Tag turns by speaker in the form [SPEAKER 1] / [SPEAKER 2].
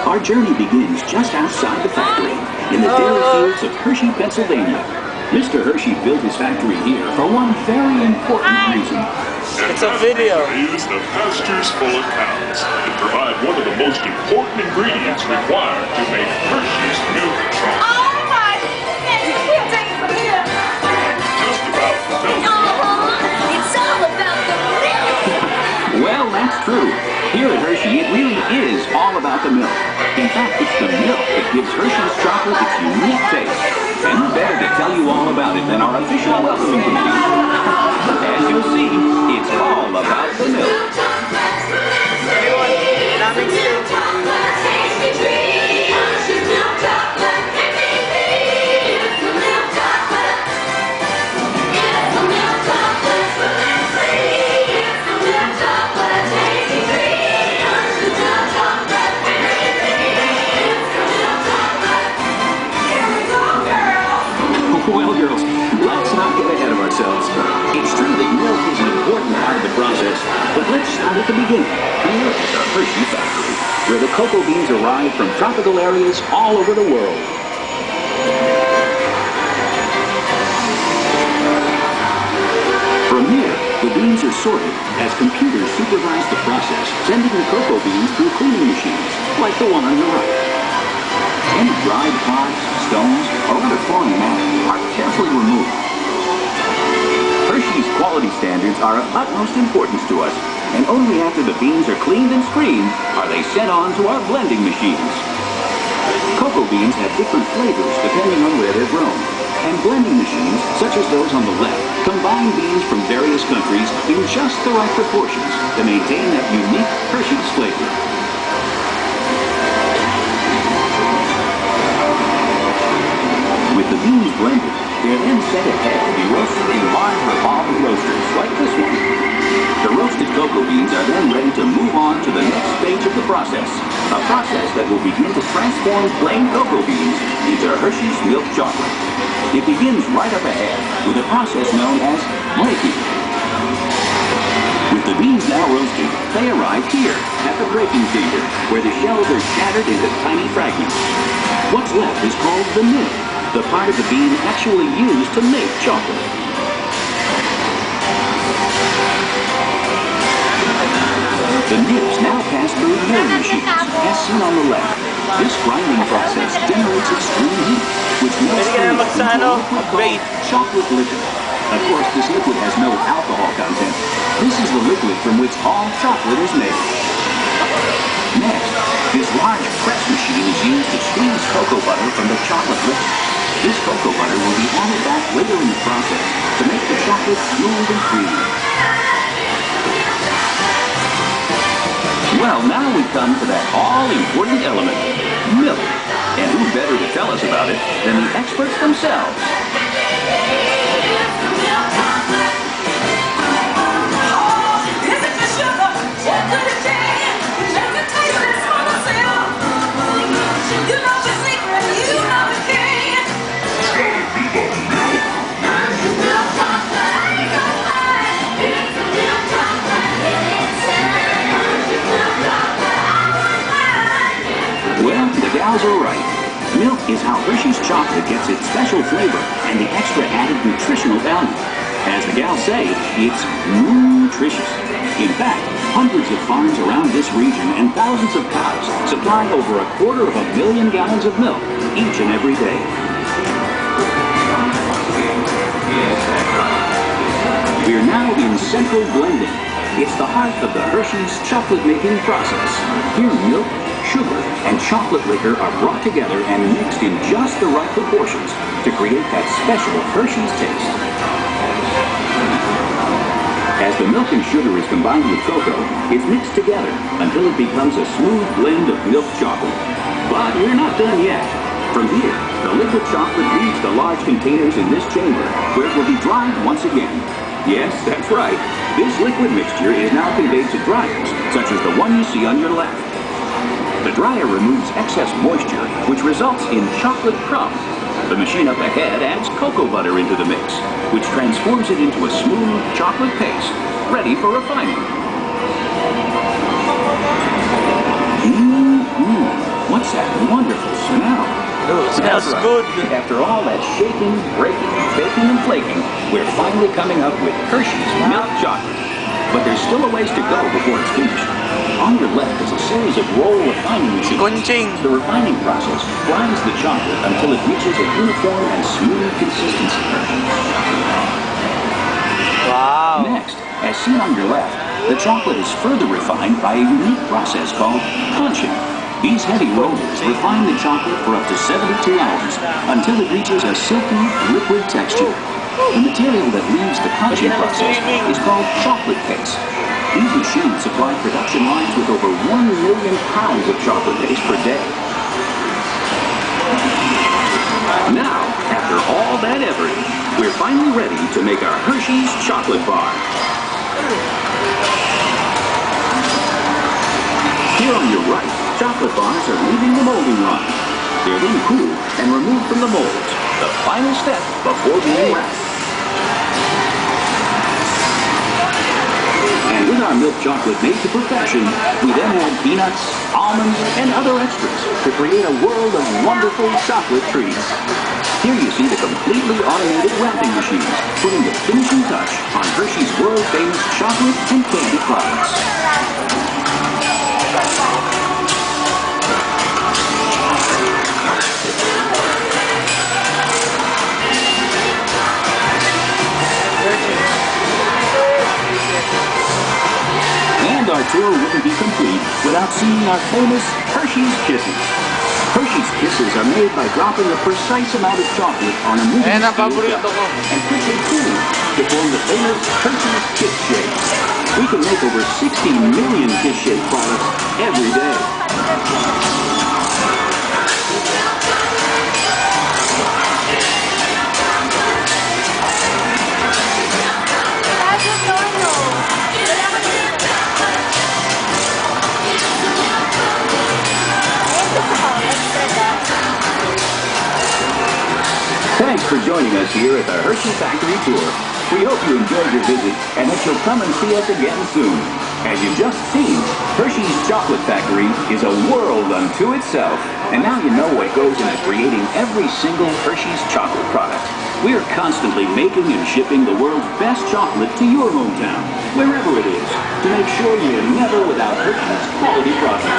[SPEAKER 1] Our journey begins just outside the factory, in the dairy fields of Hershey, Pennsylvania. Mr. Hershey built his factory here for one very important reason.
[SPEAKER 2] It's a video.
[SPEAKER 3] Use the pastures full of cows that provide one of the most important ingredients required to make Hershey's milk chocolate.
[SPEAKER 4] Oh my goodness! We'll take it from here.
[SPEAKER 3] Just about the milk.
[SPEAKER 4] It's all about the milk.
[SPEAKER 1] Well, that's true. Here at Hershey, it really is all about the milk. In fact, it's the milk that gives Hershey's chocolate its unique taste. And who better to tell you all about it than our official welcoming committee? As you'll see, it's all about the milk. Well, girls, let's not get ahead of ourselves. It's true that milk is an important part of the process, but let's start at the beginning. Here is the Hershey factory, where the cocoa beans arrive from tropical areas all over the world. From here, the beans are sorted as computers supervise the process, sending the cocoa beans through cleaning machines, like the one on the right. Any dried pods, stones, or other foreign matter are carefully removed. Hershey's quality standards are of utmost importance to us, and only after the beans are cleaned and screened are they sent on to our blending machines. Cocoa beans have different flavors depending on where they're grown, and blending machines, such as those on the left, combine beans from various countries in just the right proportions to maintain that unique Hershey's flavor. With the beans blended, they're then sent ahead to be roasted in large revolving roasters, like this one. The roasted cocoa beans are then ready to move on to the next stage of the process, a process that will begin to transform plain cocoa beans into Hershey's milk chocolate. It begins right up ahead with a process known as breaking. With the beans now roasted, they arrive here at the breaking chamber, where the shells are shattered into tiny fragments. What's left is called the nib, the part of the bean actually used to make chocolate. The nibs now pass through milling machines, as seen on the left. This grinding process generates extreme heat, which melts into liquid called chocolate liquor. Of course, this liquid has no alcohol content. This is the liquid from which all chocolate is made. Next, this large press machine is used to squeeze cocoa butter from the chocolate liquor. This cocoa butter will be added back later in the process to make the chocolate smooth and creamy. Well, now we come to that all-important element, milk. And who better to tell us about it than the experts themselves? Gals are right. Milk is how Hershey's chocolate gets its special flavor and the extra added nutritional value. As the gals say, it's nutritious. In fact, hundreds of farms around this region and thousands of cows supply over 250,000 gallons of milk each and every day. We're now in central blending. It's the heart of the Hershey's chocolate-making process. Here, milk, sugar, and chocolate liquor are brought together and mixed in just the right proportions to create that special Hershey's taste. As the milk and sugar is combined with cocoa, it's mixed together until it becomes a smooth blend of milk chocolate. But we're not done yet. From here, the liquid chocolate leaves the large containers in this chamber, where it will be dried once again. Yes, that's right. This liquid mixture is now conveyed to dryers, such as the one you see on your left. The dryer removes excess moisture, which results in chocolate crumbs. The machine up ahead adds cocoa butter into the mix, which transforms it into a smooth chocolate paste, ready for refining. What's What's that wonderful smell?
[SPEAKER 2] Oh, smells
[SPEAKER 1] That's right.
[SPEAKER 2] good.
[SPEAKER 1] After all that shaking, breaking, baking, and flaking, we're finally coming up with Hershey's milk chocolate. But there's still a ways to go before it's finished. On your left is a series of roll refining machines.
[SPEAKER 2] Kunching.
[SPEAKER 1] The refining process grinds the chocolate until it reaches a uniform and smooth consistency.
[SPEAKER 2] Wow.
[SPEAKER 1] Next, as seen on your left, the chocolate is further refined by a unique process called punching. These heavy rollers refine the chocolate for up to 72 hours until it reaches a silky, liquid texture. The material that leaves the punching process is called chocolate paste. These machines supply production lines with over 1 million pounds of chocolate paste per day. Now, after all that effort, we're finally ready to make our Hershey's chocolate bar. Here on your right, chocolate bars are leaving the molding run. They're then cooled and removed from the molds, the final step before being wrapped. And with our milk chocolate made to perfection, we then add peanuts, almonds, and other extras to create a world of wonderful chocolate treats. Here you see the completely automated wrapping machines, putting the finishing touch on Hershey's world-famous chocolate and candy products. And our tour wouldn't be complete without seeing our famous Hershey's Kisses. Hershey's Kisses are made by dropping a precise amount of chocolate on a moving
[SPEAKER 2] ang
[SPEAKER 1] steel
[SPEAKER 2] paborito
[SPEAKER 1] cup
[SPEAKER 2] ko.
[SPEAKER 1] and quickly cooling to form the famous Hershey's Kiss Shake. We can make over 60 million Kiss Shake products every day. Thanks for joining us here at the Hershey Factory Tour. We hope you enjoyed your visit and that you'll come and see us again soon. As you've just seen, Hershey's Chocolate Factory is a world unto itself. And now you know what goes into creating every single Hershey's chocolate product. We are constantly making and shipping the world's best chocolate to your hometown, wherever it is, to make sure you're never without Hershey's quality products.